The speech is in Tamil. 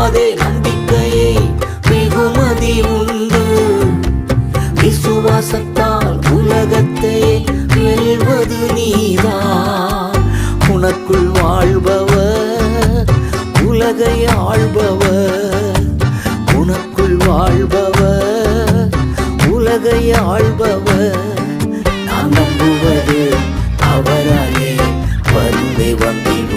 விடாதே நம்பிக்கையை வெகுமதி உண்டு. விசுவாசத்தால் உலகத்தை வெல்வது நீதான். உனக்குள் வாழ்பவர் உலகை ஆள்பவர். உனக்குள் வாழ்பவர் உலகை ஆள்பவர். நான் நம்புவது அவராலே வருவே வந்திடும்.